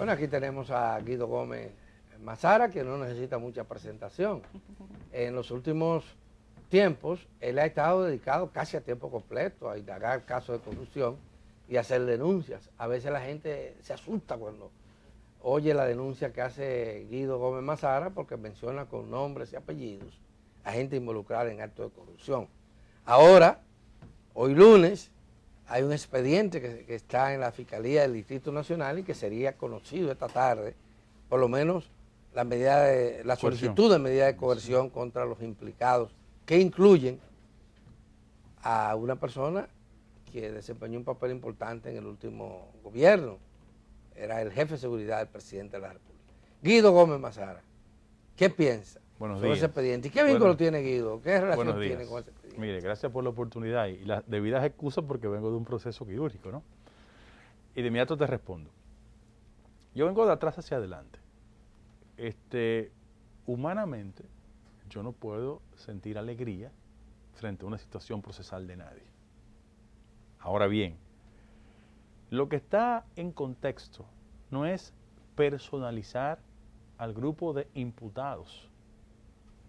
Bueno, aquí tenemos a Guido Gómez Mazara, que no necesita mucha presentación. En los últimos tiempos, él ha estado dedicado casi a tiempo completo a indagar casos de corrupción y hacer denuncias. A veces la gente se asusta cuando oye la denuncia que hace Guido Gómez Mazara porque menciona con nombres y apellidos a gente involucrada en actos de corrupción. Ahora, hoy lunes, hay un expediente que está en la Fiscalía del Distrito Nacional y que sería conocido esta tarde, por lo menos la solicitud de medida de coerción contra los implicados, que incluyen a una persona que desempeñó un papel importante en el último gobierno, era el jefe de seguridad del presidente de la República. Guido Gómez Mazara, ¿qué piensa sobre ese expediente? ¿Y qué vínculo tiene Guido? ¿Qué relación tiene con ese expediente? Mire, gracias por la oportunidad y las debidas excusas porque vengo de un proceso quirúrgico, ¿no? Y de inmediato te respondo. Yo vengo de atrás hacia adelante. Humanamente, yo no puedo sentir alegría frente a una situación procesal de nadie. Ahora bien, lo que está en contexto no es personalizar al grupo de imputados.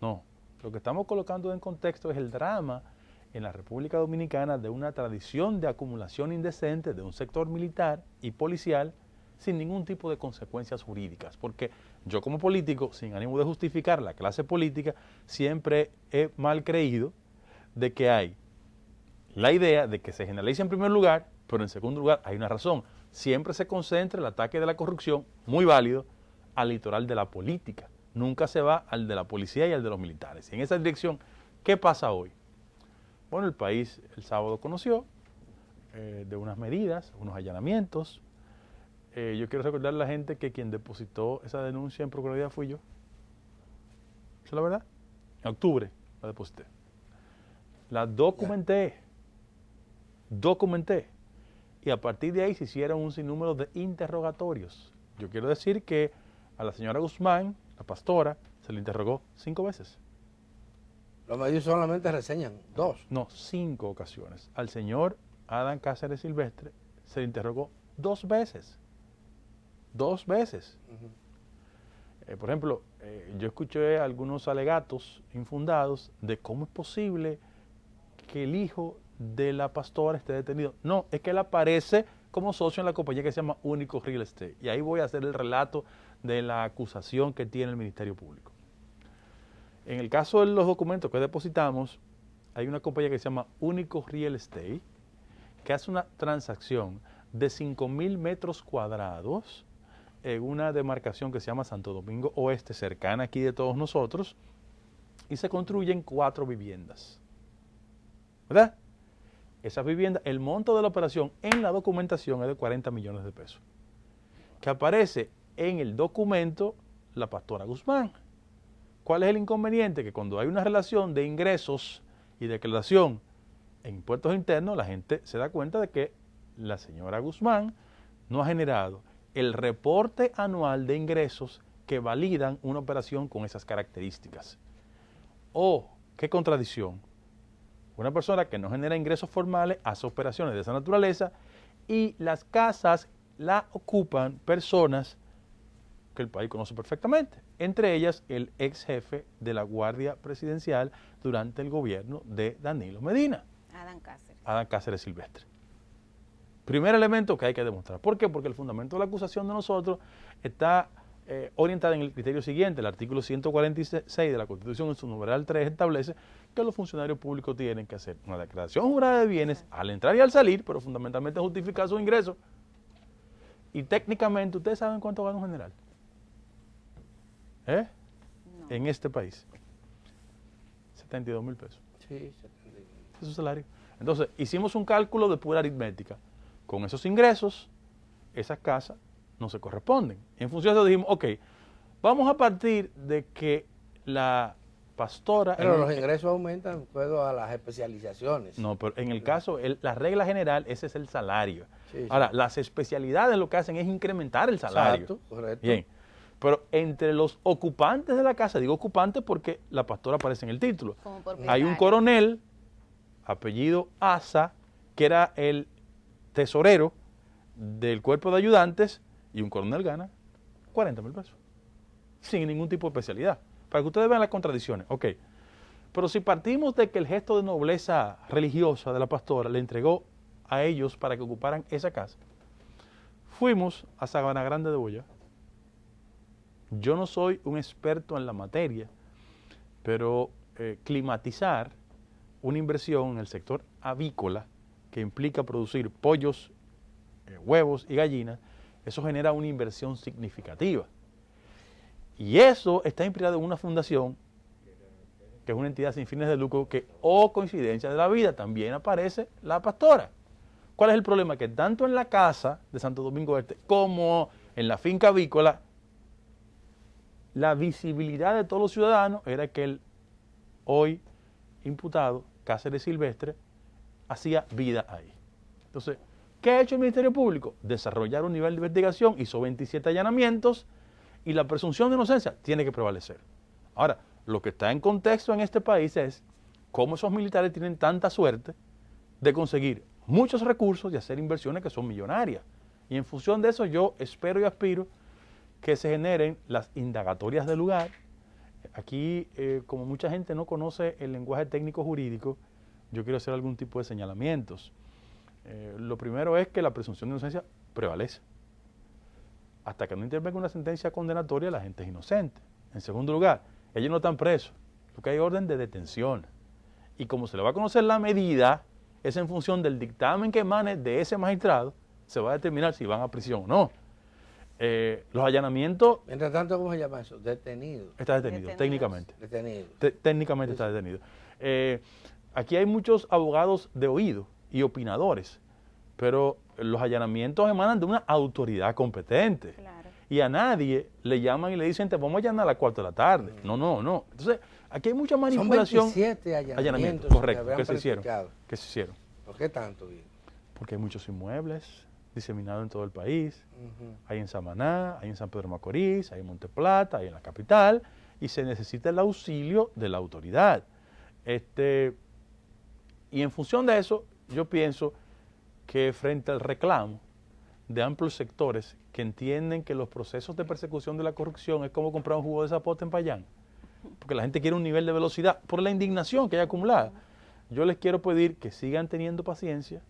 No, lo que estamos colocando en contexto es el drama en la República Dominicana de una tradición de acumulación indecente de un sector militar y policial sin ningún tipo de consecuencias jurídicas. Porque yo como político, sin ánimo de justificar la clase política, siempre he mal creído de que hay la idea de que se generaliza en primer lugar, pero en segundo lugar hay una razón. Siempre se concentra el ataque de la corrupción, muy válido, al litoral de la política. Nunca se va al de la policía y al de los militares. Y en esa dirección, ¿qué pasa hoy? Bueno, el país el sábado conoció de unas medidas, unos allanamientos. Yo quiero recordarle a la gente que quien depositó esa denuncia en Procuraduría fui yo. ¿Esa es la verdad? En octubre la deposité. La documenté. Y a partir de ahí se hicieron un sinnúmero de interrogatorios. Yo quiero decir que a la señora Guzmán, la pastora, se le interrogó 5 veces. Los medios solamente reseñan 2. No, 5 ocasiones. Al señor Adán Cáceres Silvestre se le interrogó 2 veces. 2 veces. Por ejemplo, yo escuché algunos alegatos infundados de cómo es posible que el hijo de la pastora esté detenido. No, es que él aparece como socio en la compañía que se llama Único Real Estate. Y ahí voy a hacer el relato de la acusación que tiene el Ministerio Público. En el caso de los documentos que depositamos, hay una compañía que se llama Único Real Estate, que hace una transacción de 5,000 metros cuadrados en una demarcación que se llama Santo Domingo Oeste, cercana aquí de todos nosotros, y se construyen 4 viviendas. ¿Verdad? Esas viviendas, el monto de la operación en la documentación es de 40 millones de pesos. Que aparece en el documento la pastora Guzmán. ¿Cuál es el inconveniente? Que cuando hay una relación de ingresos y declaración en impuestos internos, la gente se da cuenta de que la señora Guzmán no ha generado el reporte anual de ingresos que validan una operación con esas características. ¡Oh, qué contradicción! Una persona que no genera ingresos formales hace operaciones de esa naturaleza y las casas la ocupan personas que el país conoce perfectamente, entre ellas el ex jefe de la Guardia Presidencial durante el gobierno de Danilo Medina. Adán Cáceres Silvestre. Primer elemento que hay que demostrar. ¿Por qué? Porque el fundamento de la acusación de nosotros está orientada en el criterio siguiente. El artículo 146 de la Constitución, en su numeral 3, establece que los funcionarios públicos tienen que hacer una declaración jurada de bienes al entrar y al salir, pero fundamentalmente justificar sus ingresos. Y técnicamente, ¿ustedes saben cuánto gana un general? No. En este país. 72,000 pesos. Sí, 72,000. Es su salario. Entonces, hicimos un cálculo de pura aritmética. Con esos ingresos, esas casas no se corresponden. En función de eso dijimos, ok, vamos a partir de que la pastora... Pero los ingresos aumentan de acuerdo a las especializaciones. No, pero en el caso, la regla general, ese es el salario. Sí. Ahora, las especialidades lo que hacen es incrementar el salario. Exacto, correcto. Bien, pero entre los ocupantes de la casa, digo ocupantes porque la pastora aparece en el título. Hay un coronel, apellido Asa, que era el tesorero del cuerpo de ayudantes, y un coronel gana 40,000 pesos. Sin ningún tipo de especialidad. Para que ustedes vean las contradicciones. Ok. Pero si partimos de que el gesto de nobleza religiosa de la pastora le entregó a ellos para que ocuparan esa casa, fuimos a Sabana Grande de Boyá. Yo no soy un experto en la materia, pero climatizar una inversión en el sector avícola que implica producir pollos, huevos y gallinas, eso genera una inversión significativa. Y eso está inspirado en una fundación, que es una entidad sin fines de lucro, que, coincidencia de la vida, también aparece la pastora. ¿Cuál es el problema? Que tanto en la casa de Santo Domingo Este como en la finca avícola, la visibilidad de todos los ciudadanos era que el hoy imputado, Cáceres Silvestre, hacía vida ahí. Entonces, ¿qué ha hecho el Ministerio Público? Desarrollar un nivel de investigación, hizo 27 allanamientos y la presunción de inocencia tiene que prevalecer. Ahora, lo que está en contexto en este país es cómo esos militares tienen tanta suerte de conseguir muchos recursos y hacer inversiones que son millonarias. Y en función de eso yo espero y aspiro que se generen las indagatorias del lugar. Aquí, como mucha gente no conoce el lenguaje técnico jurídico, yo quiero hacer algún tipo de señalamientos. Lo primero es que la presunción de inocencia prevalece. Hasta que no intervenga una sentencia condenatoria, la gente es inocente. En segundo lugar, ellos no están presos, porque hay orden de detención. Y como se le va a conocer la medida, es en función del dictamen que emane de ese magistrado, se va a determinar si van a prisión o no. Los allanamientos... Mientras tanto, ¿cómo se llama eso? Detenido. Está detenido, técnicamente. Detenido. Técnicamente está detenido. Aquí hay muchos abogados de oído y opinadores, pero los allanamientos emanan de una autoridad competente. Claro. Y a nadie le llaman y le dicen, te vamos a allanar a las 4 de la tarde. No. Entonces, aquí hay mucha manipulación. Son 27 allanamientos correcto, que se hicieron. ¿Por qué tanto, Guido? Porque hay muchos inmuebles diseminados en todo el país. Hay en Samaná, hay en San Pedro Macorís, hay en Monte Plata, hay en la capital, y se necesita el auxilio de la autoridad. Y en función de eso, yo pienso que frente al reclamo de amplios sectores que entienden que los procesos de persecución de la corrupción es como comprar un jugo de zapote en Payán, porque la gente quiere un nivel de velocidad por la indignación que hay acumulada. Yo les quiero pedir que sigan teniendo paciencia,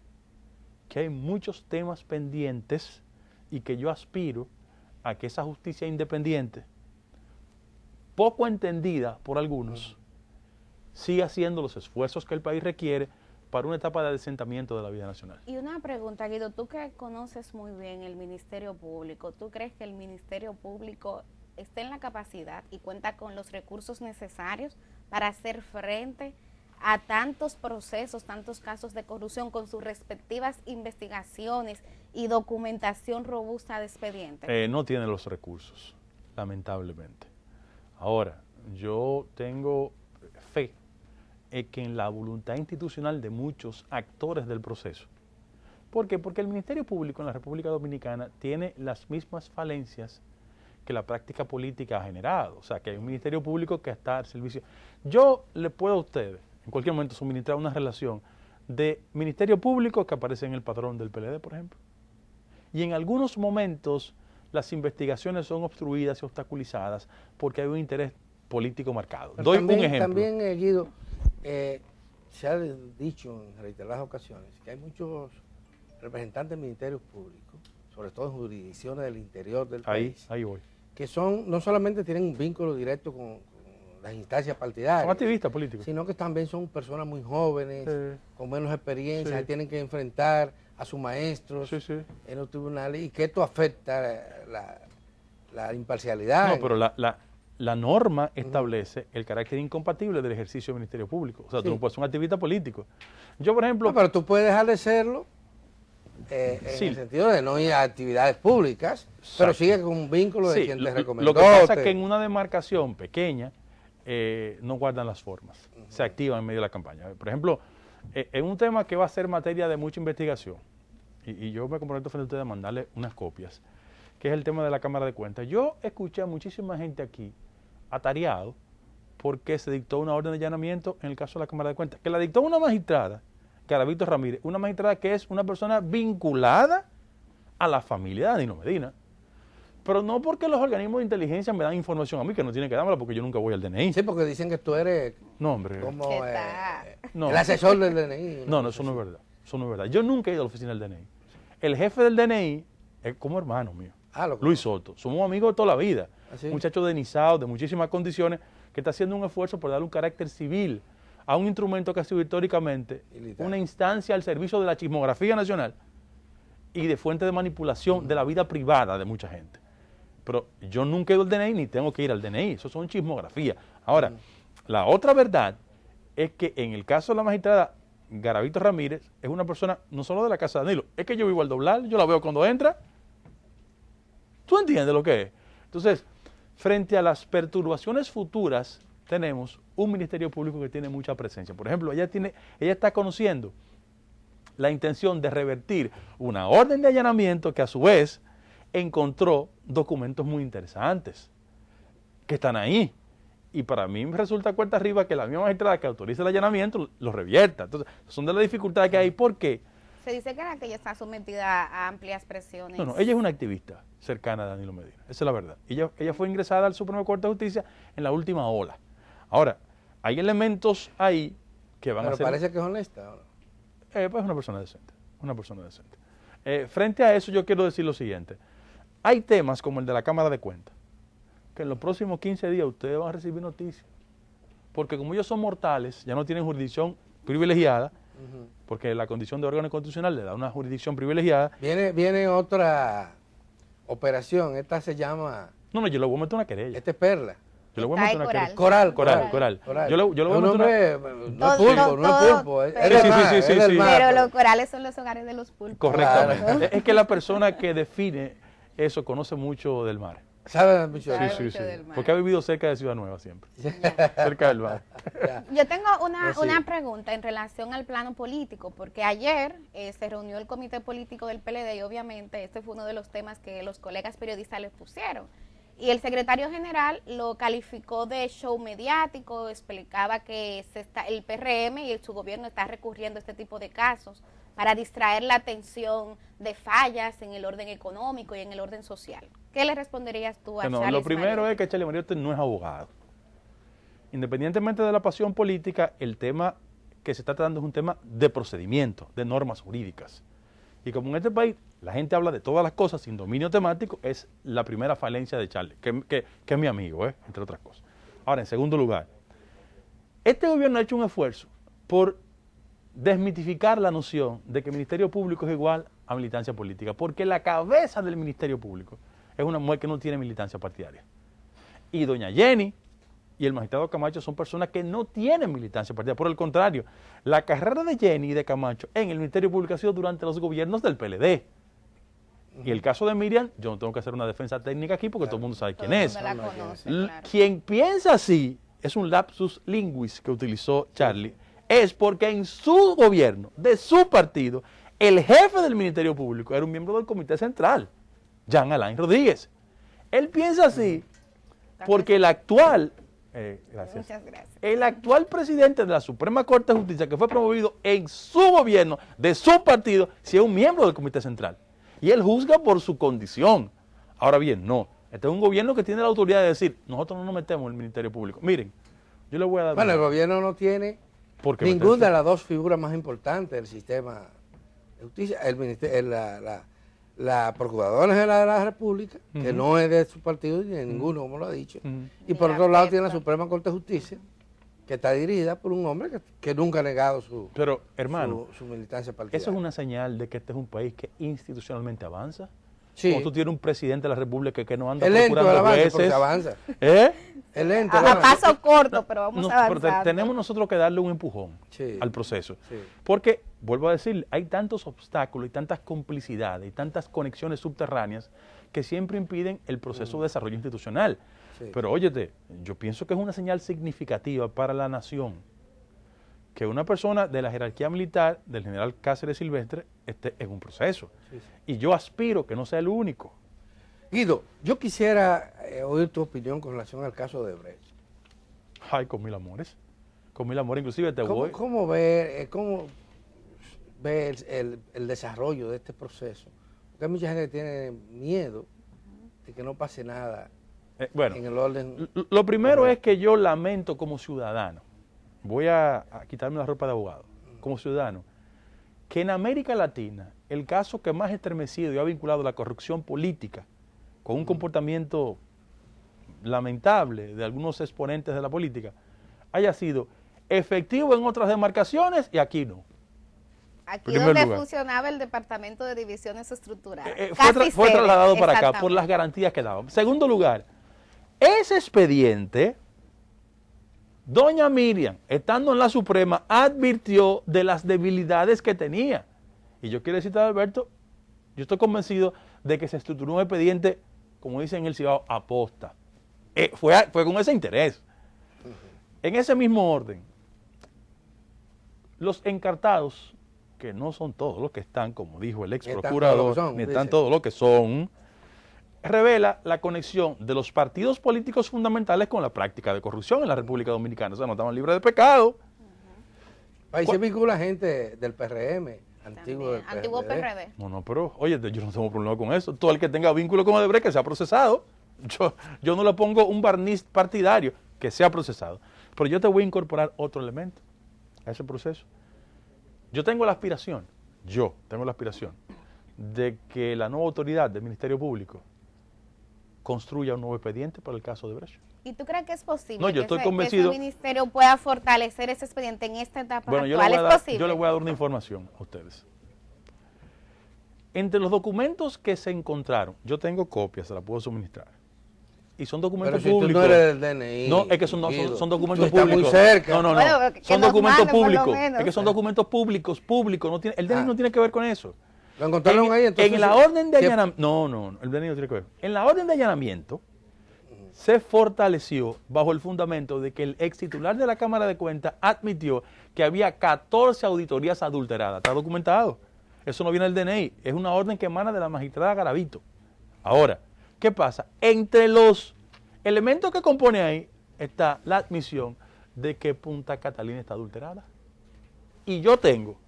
que hay muchos temas pendientes y que yo aspiro a que esa justicia independiente, poco entendida por algunos, siga haciendo los esfuerzos que el país requiere para una etapa de asentamiento de la vida nacional. Y una pregunta, Guido, tú que conoces muy bien el Ministerio Público, ¿tú crees que el Ministerio Público está en la capacidad y cuenta con los recursos necesarios para hacer frente a tantos procesos, tantos casos de corrupción con sus respectivas investigaciones y documentación robusta de expedientes? No tiene los recursos, lamentablemente. Ahora, yo tengo fe en que en la voluntad institucional de muchos actores del proceso. ¿Por qué? Porque el Ministerio Público en la República Dominicana tiene las mismas falencias que la práctica política ha generado. O sea, que hay un Ministerio Público que está al servicio. Yo le puedo a ustedes, en cualquier momento, suministrar una relación de Ministerio Público que aparece en el padrón del PLD, por ejemplo. Y en algunos momentos las investigaciones son obstruidas y obstaculizadas porque hay un interés político marcado. Pero doy también, un ejemplo. También, Guido, se ha dicho en reiteradas ocasiones que hay muchos representantes del Ministerio Público, sobre todo en jurisdicciones del interior del país, ahí voy, que son, no solamente tienen un vínculo directo con las instancias partidarias, son activistas políticos, sino que también son personas muy jóvenes, con menos experiencia, sí, tienen que enfrentar a sus maestros en los tribunales, y que esto afecta la imparcialidad. No, pero la norma establece el carácter incompatible del ejercicio del Ministerio Público. O sea, tú no puedes ser un activista político. Yo, por ejemplo... No, pero tú puedes dejar de serlo en el sentido de no ir a actividades públicas, pero sigue con un vínculo de quien te recomendó. Lo que pasa es que en una demarcación pequeña no guardan las formas, se activan en medio de la campaña. Por ejemplo, en un tema que va a ser materia de mucha investigación, y yo me comprometo frente a ustedes a mandarle unas copias, que es el tema de la Cámara de Cuentas. Yo escuché a muchísima gente aquí atareado porque se dictó una orden de allanamiento en el caso de la Cámara de Cuentas, que la dictó una magistrada, Caravito Ramírez, una magistrada que es una persona vinculada a la familia de Danilo Medina. Pero no porque los organismos de inteligencia me dan información a mí, que no tienen que dármela porque yo nunca voy al DNI. Sí, porque dicen que tú eres No, hombre. como ¿Qué tal? No. el asesor del DNI. No, eso no es verdad. Eso no es verdad. Yo nunca he ido a la oficina del DNI. El jefe del DNI es como hermano mío, Luis Soto. Somos amigos de toda la vida. ¿Ah, sí? Muchacho denizados, de muchísimas condiciones, que está haciendo un esfuerzo por darle un carácter civil a un instrumento que ha sido históricamente Militar. una instancia al servicio de la chismografía nacional y de fuente de manipulación de la vida privada de mucha gente. Pero yo nunca he ido al DNI ni tengo que ir al DNI. Eso son chismografías. Ahora, la otra verdad es que en el caso de la magistrada Garavito Ramírez es una persona no solo de la casa de Danilo, es que yo vivo al doblar, yo la veo cuando entra. ¿Tú entiendes lo que es? Entonces, frente a las perturbaciones futuras, tenemos un Ministerio Público que tiene mucha presencia. Por ejemplo, ella está conociendo la intención de revertir una orden de allanamiento que a su vez encontró documentos muy interesantes que están ahí. Y para mí me resulta cuenta arriba que la misma magistrada que autoriza el allanamiento lo revierta. Entonces, son de las dificultades que hay. ¿Por qué? Se dice que ella está sometida a amplias presiones. No, ella es una activista cercana a Danilo Medina. Esa es la verdad. Ella fue ingresada al Supremo Corte de Justicia en la última ola. Ahora, hay elementos ahí que van a ser... Pero parece que es honesta. ¿O no? Pues es una persona decente. Una persona decente. Frente a eso yo quiero decir lo siguiente. Hay temas como el de la Cámara de Cuentas, que en los próximos 15 días ustedes van a recibir noticias. Porque como ellos son mortales, ya no tienen jurisdicción privilegiada, porque la condición de órgano constitucional le da una jurisdicción privilegiada. Viene otra operación, esta se llama... No, yo le voy a meter una querella. Este es Perla. Yo le voy a meter una querella. Coral. Yo le voy a meter No es pulpo, no es pulpo. Sí. Pero los corales son los hogares de los pulpos. Correctamente. Claro. Es que la persona que define eso conoce mucho del mar. ¿Sabe mucho? Sabe Sí. mucho del mar. Porque ha vivido cerca de Ciudad Nueva siempre. Cerca del mar. Yo tengo Pues una sí. pregunta en relación al plano político, porque ayer se reunió el comité político del PLD y obviamente este fue uno de los temas que los colegas periodistas les pusieron. Y el secretario general lo calificó de show mediático, explicaba que el PRM y su gobierno está recurriendo a este tipo de casos para distraer la atención de fallas en el orden económico y en el orden social. ¿Qué le responderías tú a Charles Lo primero Mariotti? es que Charlie Mariotti no es abogado. Independientemente de la pasión política, el tema que se está tratando es un tema de procedimiento, de normas jurídicas. Y como en este país la gente habla de todas las cosas sin dominio temático, es la primera falencia de Charlie, que es mi amigo, entre otras cosas. Ahora, en segundo lugar, este gobierno ha hecho un esfuerzo por desmitificar la noción de que el Ministerio Público es igual a militancia política, porque la cabeza del Ministerio Público es una mujer que no tiene militancia partidaria. Y doña Jenny y el magistrado Camacho son personas que no tienen militancia partidaria. Por el contrario, la carrera de Jenny y de Camacho en el Ministerio Público ha sido durante los gobiernos del PLD. Y el caso de Miriam, yo no tengo que hacer una defensa técnica aquí porque todo el mundo sabe quién es. Todo el mundo la conoce, claro. Quien piensa así, es un lapsus linguis que utilizó Charlie, es porque en su gobierno, de su partido, el jefe del Ministerio Público era un miembro del Comité Central, Jean Alain Rodríguez. Él piensa así porque el actual... gracias. Muchas gracias. El actual presidente de la Suprema Corte de Justicia, que fue promovido en su gobierno, de su partido, sí es un miembro del Comité Central. Y él juzga por su condición. Ahora bien, no. Este es un gobierno que tiene la autoridad de decir, nosotros no nos metemos en el Ministerio Público. Miren, yo le voy a dar... Bueno, el gobierno no tiene ¿Por qué ninguna meterse? de las dos figuras más importantes del sistema de justicia. El ministerio, la Procuradora General de la República, que no es de su partido ni de ninguno, como lo ha dicho. Y por Ni otro lado afecta. tiene la Suprema Corte de Justicia, que está dirigida por un hombre que nunca ha negado Pero, hermano, su militancia partidaria. eso es una señal de que este es un país que institucionalmente avanza. Sí. Cuando tú tienes un presidente de la República que no anda Es lento el procurando avance, porque jueces. avanza. ¿Eh? Es lento el A avance. paso corto, pero vamos No, avanzando. pero tenemos nosotros que darle un empujón Sí. al proceso. Sí. Porque, vuelvo a decir, hay tantos obstáculos y tantas complicidades y tantas conexiones subterráneas que siempre impiden el proceso de desarrollo institucional. Sí. Pero óyete, yo pienso que es una señal significativa para la nación que una persona de la jerarquía militar del general Cáceres Silvestre esté en un proceso. Sí, sí. Y yo aspiro que no sea el único. Guido, yo quisiera oír tu opinión con relación al caso de Brecht. Ay, con mil amores. Con mil amores, inclusive te voy. ¿Cómo ve el desarrollo de este proceso? Porque hay mucha gente que tiene miedo de que no pase nada bueno, en el orden. lo primero es que yo lamento como ciudadano, voy a quitarme la ropa de abogado, como ciudadano, que en América Latina el caso que más estremecido y ha vinculado la corrupción política con un comportamiento lamentable de algunos exponentes de la política haya sido efectivo en otras demarcaciones y aquí no. Aquí donde funcionaba el Departamento de Divisiones Estructurales. Fue trasladado para acá por las garantías que daban. Segundo lugar, ese expediente, doña Miriam, estando en la Suprema, advirtió de las debilidades que tenía. Y yo quiero decirte, Alberto, yo estoy convencido de que se estructuró un expediente, como dicen en el Cibao, aposta. Fue con ese interés. En ese mismo orden, los encartados, que no son todos los que están, como dijo el ex procurador, ni están todos los que son, revela la conexión de los partidos políticos fundamentales con la práctica de corrupción en la República Dominicana. O sea, no estaban libres de pecado. Ahí se vincula gente del PRM, antiguo PRD. No, pero, oye, yo no tengo problema con eso. Todo el que tenga vínculo con Odebrecht, que sea procesado. Yo no le pongo un barniz partidario, que sea procesado. Pero yo te voy a incorporar otro elemento a ese proceso. Yo tengo la aspiración de que la nueva autoridad del Ministerio Público construya un nuevo expediente para el caso de Odebrecht. ¿Y tú crees que es posible no, yo estoy convencido, que ese ministerio pueda fortalecer ese expediente en esta etapa bueno, actual? ¿Es posible? Yo les voy a dar una información a ustedes. Entre los documentos que se encontraron, yo tengo copias, se las puedo suministrar. Y son documentos pero si públicos. Tú no eres del DNI. No, es que son documentos tú públicos. Muy cerca. No. Bueno, son documentos públicos. Es que son documentos públicos. No tiene, el DNI no tiene que ver con eso. ¿Lo encontraron ahí entonces? En la orden de allanamiento. No, el DNI no tiene que ver. En la orden de allanamiento se fortaleció bajo el fundamento de que el ex titular de la Cámara de Cuentas admitió que había 14 auditorías adulteradas. Está documentado. Eso no viene del DNI. Es una orden que emana de la magistrada Garavito. Ahora, ¿qué pasa? Entre los elementos que compone ahí está la admisión de que Punta Catalina está adulterada. Y yo tengo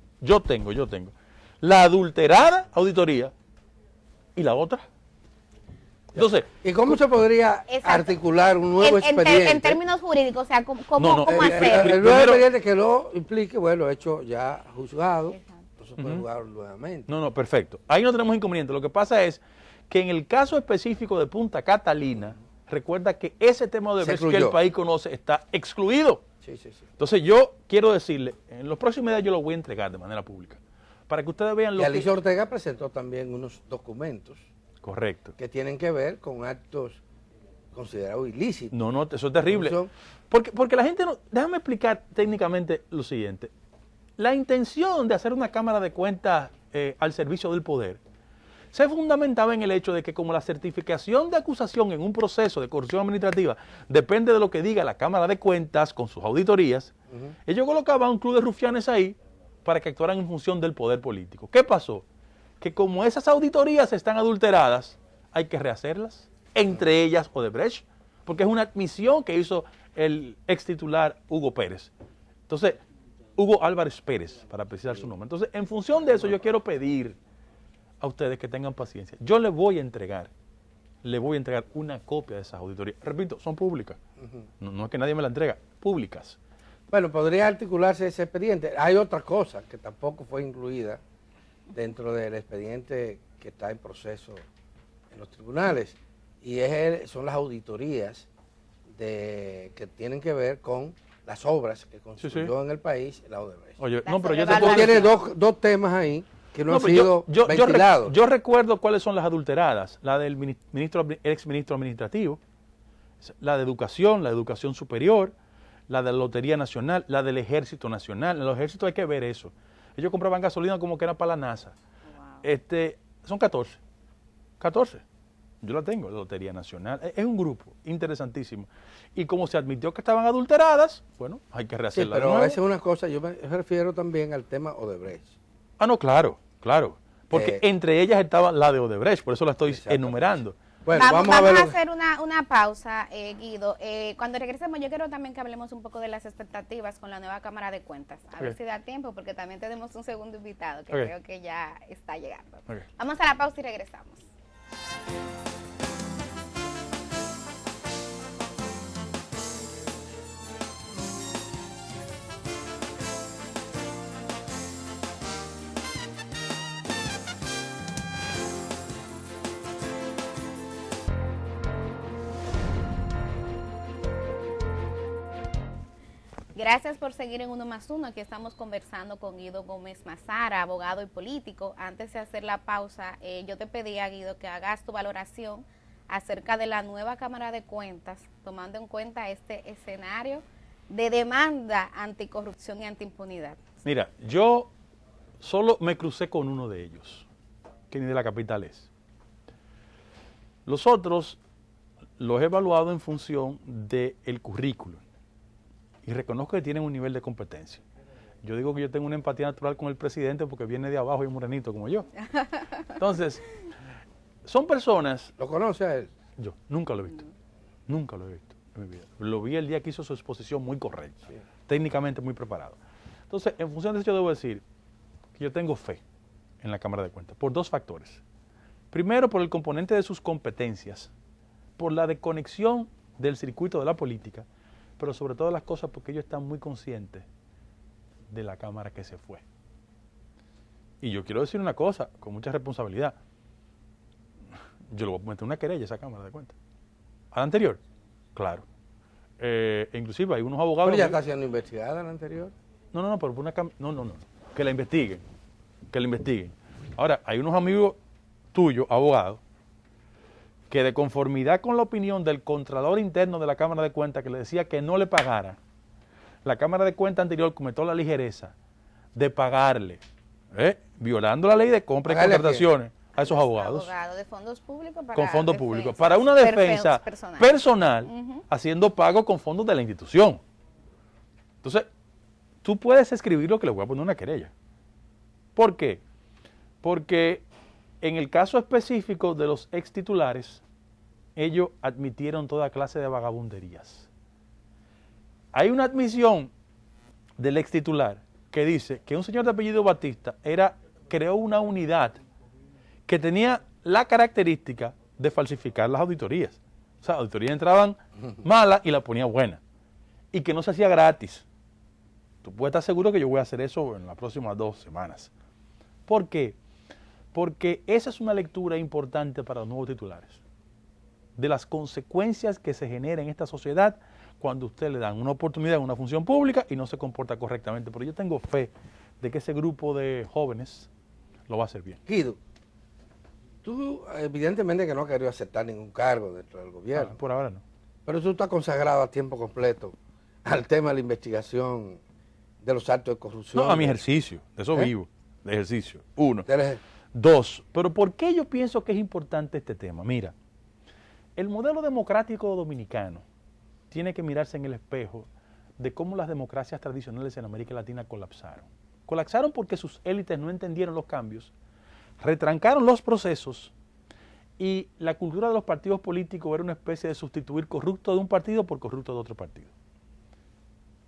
la adulterada auditoría y la otra. Entonces, ¿y cómo se podría articular un nuevo expediente? En términos jurídicos, o sea, ¿cómo hacerlo? El nuevo expediente que lo implique, bueno, hecho ya juzgado, no se puede juzgar nuevamente. No, perfecto. Ahí no tenemos inconveniente. Lo que pasa es que en el caso específico de Punta Catalina, recuerda que ese tema de Odebrecht que el país conoce está excluido. Sí. Entonces yo quiero decirle, en los próximos días yo lo voy a entregar de manera pública, para que ustedes vean lo que... Y Alicia Ortega presentó también unos documentos. Correcto. Que tienen que ver con actos considerados ilícitos. No, eso es terrible. Porque la gente no... Déjame explicar técnicamente lo siguiente. La intención de hacer una Cámara de Cuentas al servicio del poder se fundamentaba en el hecho de que como la certificación de acusación en un proceso de corrupción administrativa depende de lo que diga la Cámara de Cuentas con sus auditorías, ellos colocaban un club de rufianes ahí para que actuaran en función del poder político. ¿Qué pasó? Que como esas auditorías están adulteradas, hay que rehacerlas, entre ellas Odebrecht, porque es una admisión que hizo el ex titular Hugo Pérez. Entonces, Hugo Álvarez Pérez, para precisar su nombre. Entonces, en función de eso, yo quiero pedir a ustedes que tengan paciencia. Yo les voy a entregar una copia de esas auditorías. Repito, son públicas. No es que nadie me la entrega, públicas. Bueno, podría articularse ese expediente. Hay otra cosa que tampoco fue incluida dentro del expediente que está en proceso en los tribunales, y son las auditorías que tienen que ver con las obras que construyó en el país la Odebrecht. Oye, no, pero tú tienes dos temas ahí que no han sido ventilados. Yo recuerdo cuáles son las adulteradas, la del ex ministro administrativo, la de educación superior, la de la Lotería Nacional, la del Ejército Nacional. En los ejércitos hay que ver eso. Ellos compraban gasolina como que era para la NASA. Wow. Son 14. Yo la tengo, la Lotería Nacional. Es un grupo interesantísimo. Y como se admitió que estaban adulteradas, bueno, hay que rehacerla. Sí, pero esa es una cosa, yo me refiero también al tema Odebrecht. Ah, no, claro. Porque entre ellas estaba la de Odebrecht, por eso la estoy enumerando. Bueno, vamos a hacer una pausa, Guido. Cuando regresemos, yo quiero también que hablemos un poco de las expectativas con la nueva Cámara de Cuentas. A ver si da tiempo, porque también tenemos un segundo invitado que creo que ya está llegando. Vamos a la pausa y regresamos. Gracias por seguir en 1+1. Aquí estamos conversando con Guido Gómez Mazara, abogado y político. Antes de hacer la pausa, yo te pedí a Guido que hagas tu valoración acerca de la nueva Cámara de Cuentas, tomando en cuenta este escenario de demanda anticorrupción y antiimpunidad. Mira, yo solo me crucé con uno de ellos, que ni de la capital es. Los otros los he evaluado en función del currículum y reconozco que tienen un nivel de competencia. Yo digo que yo tengo una empatía natural con el presidente porque viene de abajo y es morenito como yo. Entonces, son personas... ¿Lo conoce a él? Yo nunca lo he visto, nunca lo he visto en mi vida. Lo vi el día que hizo su exposición muy correcta, sí, técnicamente muy preparado. Entonces, en función de eso yo debo decir que yo tengo fe en la Cámara de Cuentas por dos factores. Primero, por el componente de sus competencias, por la desconexión del circuito de la política, pero sobre todas las cosas porque ellos están muy conscientes de la Cámara que se fue. Y yo quiero decir una cosa con mucha responsabilidad. Yo le voy a meter una querella a esa Cámara de Cuentas. ¿A la anterior? Claro. Inclusive hay unos abogados... ¿Pero ya está siendo investigada la anterior? No, pero por una... No. Que la investiguen. Que la investiguen. Ahora, hay unos amigos tuyos, abogados, que de conformidad con la opinión del Contralor Interno de la Cámara de Cuentas, que le decía que no le pagara, la Cámara de Cuentas anterior cometió la ligereza de pagarle, violando la ley de compra y contrataciones a esos abogados. De fondos públicos para con fondos públicos. Para una defensa personal, haciendo pago con fondos de la institución. Entonces, tú puedes escribir lo que le voy a poner una querella. ¿Por qué? Porque en el caso específico de los ex titulares, ellos admitieron toda clase de vagabunderías. Hay una admisión del ex titular que dice que un señor de apellido Batista creó una unidad que tenía la característica de falsificar las auditorías. O sea, las auditorías entraban malas y las ponía buenas. Y que no se hacía gratis. Tú puedes estar seguro que yo voy a hacer eso en las próximas 2 semanas. ¿Por qué? Porque esa es una lectura importante para los nuevos titulares, de las consecuencias que se generan en esta sociedad cuando usted le dan una oportunidad en una función pública y no se comporta correctamente. Pero yo tengo fe de que ese grupo de jóvenes lo va a hacer bien. Guido, tú evidentemente que no has querido aceptar ningún cargo dentro del gobierno. Por ahora no. Pero tú estás consagrado a tiempo completo al tema de la investigación de los actos de corrupción. No, a mi ejercicio, de eso vivo, de ejercicio. 1. 2, pero ¿por qué yo pienso que es importante este tema? Mira, el modelo democrático dominicano tiene que mirarse en el espejo de cómo las democracias tradicionales en América Latina colapsaron. Colapsaron porque sus élites no entendieron los cambios, retrancaron los procesos y la cultura de los partidos políticos era una especie de sustituir corrupto de un partido por corrupto de otro partido.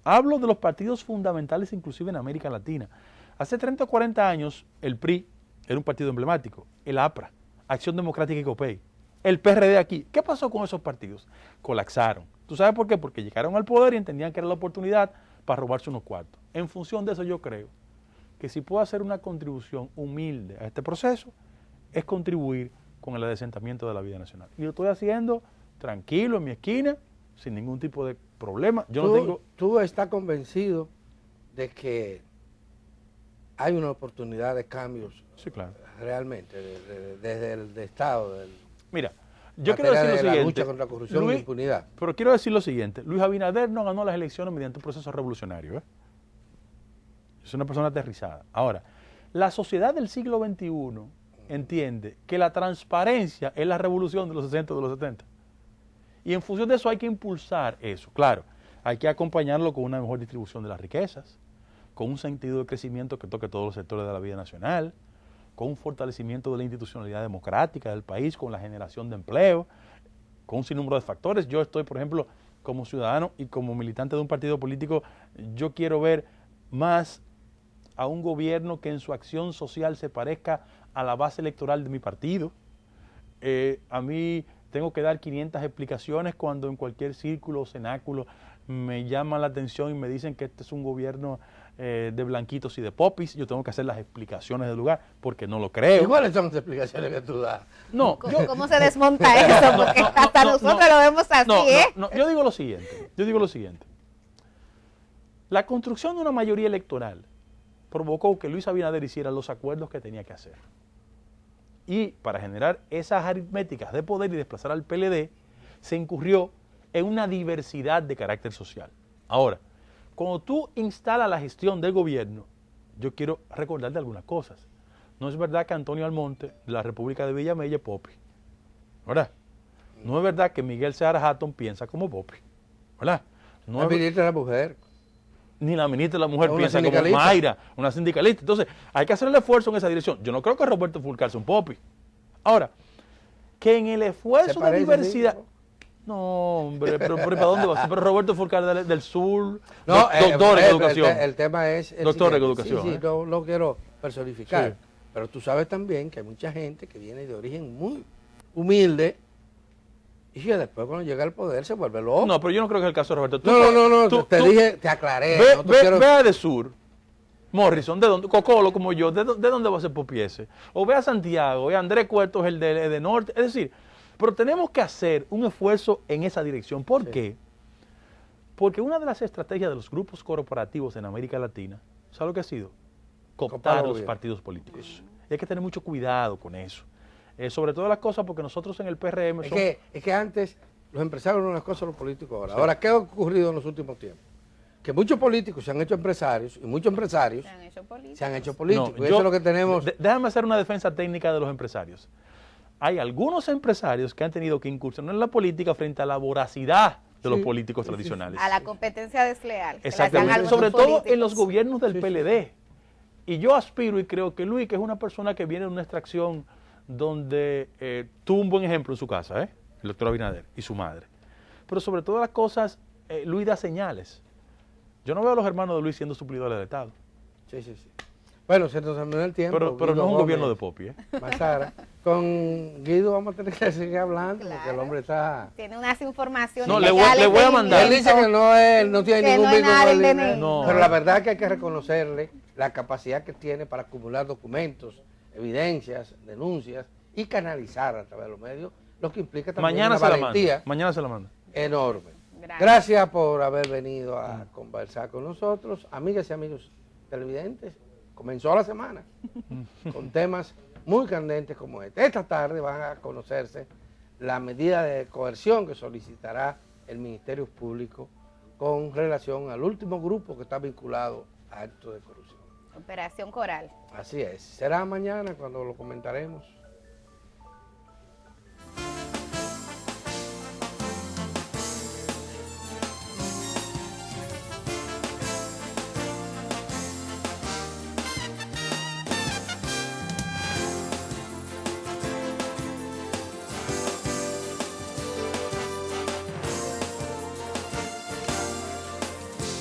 Hablo de los partidos fundamentales inclusive en América Latina. Hace 30 o 40 años el PRI era un partido emblemático, el APRA, Acción Democrática y COPEI, el PRD aquí. ¿Qué pasó con esos partidos? Colapsaron. ¿Tú sabes por qué? Porque llegaron al poder y entendían que era la oportunidad para robarse unos cuartos. En función de eso yo creo que si puedo hacer una contribución humilde a este proceso, es contribuir con el adesentamiento de la vida nacional. Y lo estoy haciendo tranquilo en mi esquina, sin ningún tipo de problema. ¿Tú estás convencido de que hay una oportunidad de cambios? Sí, claro. Realmente, desde el Estado. Mira, yo quiero decir lo siguiente. La lucha contra la corrupción y la impunidad. Pero quiero decir lo siguiente. Luis Abinader no ganó las elecciones mediante un proceso revolucionario. Es una persona aterrizada. Ahora, la sociedad del siglo XXI entiende que la transparencia es la revolución de los 60 y de los 70. Y en función de eso hay que impulsar eso. Claro, hay que acompañarlo con una mejor distribución de las riquezas, con un sentido de crecimiento que toque todos los sectores de la vida nacional, con un fortalecimiento de la institucionalidad democrática del país, con la generación de empleo, con un sinnúmero de factores. Yo estoy, por ejemplo, como ciudadano y como militante de un partido político, yo quiero ver más a un gobierno que en su acción social se parezca a la base electoral de mi partido. A mí tengo que dar 500 explicaciones cuando en cualquier círculo o cenáculo me llaman la atención y me dicen que este es un gobierno de blanquitos y de popis. Yo tengo que hacer las explicaciones del lugar porque no lo creo. ¿Y cuáles son las explicaciones que tú das? No, ¿Cómo se desmonta eso? Porque hasta nosotros lo vemos así, yo digo lo siguiente. La construcción de una mayoría electoral provocó que Luis Abinader hiciera los acuerdos que tenía que hacer. Y para generar esas aritméticas de poder y desplazar al PLD, se incurrió en una diversidad de carácter social. Ahora, cuando tú instalas la gestión del gobierno, yo quiero recordarte algunas cosas. No es verdad que Antonio Almonte, de la República de Villamella, es Popi, ¿verdad? No es verdad que Miguel Seara Hatton piensa como Popi, ¿verdad? No la ministra de la Mujer. Ni la ministra de la Mujer Es una piensa como sindicalista. Mayra, una sindicalista. Entonces, hay que hacer el esfuerzo en esa dirección. Yo no creo que Roberto Fulcar sea un Popi. Ahora, que en el esfuerzo de parece, diversidad... sí, No, hombre, pero ¿para dónde vas? Pero Roberto Fulcar del sur, No, doctor en educación. El tema es... el Doctor en siguiente. educación, Sí, sí, no quiero personificar. Sí. Pero tú sabes también que hay mucha gente que viene de origen muy humilde y que después cuando llega al poder se vuelve loco. No, pero yo no creo que es el caso de Roberto. No, te dije, te aclaré. no te quiero- Ve a de sur, Morrison, ¿de dónde? Cocolo como yo, ¿de dónde va a ser Popiese? O ve a Santiago, y Andrés Cuertos, el de norte. Es decir, pero tenemos que hacer un esfuerzo en esa dirección. ¿Por qué? Porque una de las estrategias de los grupos corporativos en América Latina, ¿sabes lo que ha sido? Cooptar los partidos políticos. Y hay que tener mucho cuidado con eso. Sobre todas las cosas, porque nosotros en el PRM... Es que antes los empresarios eran unas cosas, los políticos ahora. Ahora, ¿qué ha ocurrido en los últimos tiempos? Que muchos políticos se han hecho empresarios y muchos empresarios Se han hecho políticos. se han hecho políticos. No, Y eso es lo que tenemos. Déjame hacer una defensa técnica de los empresarios. Hay algunos empresarios que han tenido que incursionar en la política frente a la voracidad de los políticos tradicionales. A la competencia desleal. que la hacen Exactamente, algunos sobre todo políticos. en los gobiernos del PLD. Y yo aspiro y creo que Luis, que es una persona que viene de una extracción donde tuvo un buen ejemplo en su casa, el doctor Abinader y su madre. Pero sobre todas las cosas, Luis da señales. Yo no veo a los hermanos de Luis siendo suplidores del Estado. Sí. Bueno, se nos terminó el tiempo. Pero Guido no es un Gómez, gobierno de Popi, Mazara. Con Guido vamos a tener que seguir hablando porque el Claro. hombre está... Tiene unas informaciones. No, que le voy- ya le voy a mandar. Él dice que no tiene Que ningún no hay vínculo nada con el de dinero, No. pero la verdad es que hay que reconocerle la capacidad que tiene para acumular documentos, evidencias, denuncias y canalizar a través de los medios, lo que implica también Mañana una se la valentía manda. Mañana se la manda. enorme. Gracias. Gracias por haber venido a conversar con nosotros, amigas y amigos televidentes. Comenzó la semana con temas muy candentes como este. Esta tarde van a conocerse la medida de coerción que solicitará el Ministerio Público con relación al último grupo que está vinculado a actos de corrupción. Operación Coral. Así es. Será mañana cuando lo comentaremos.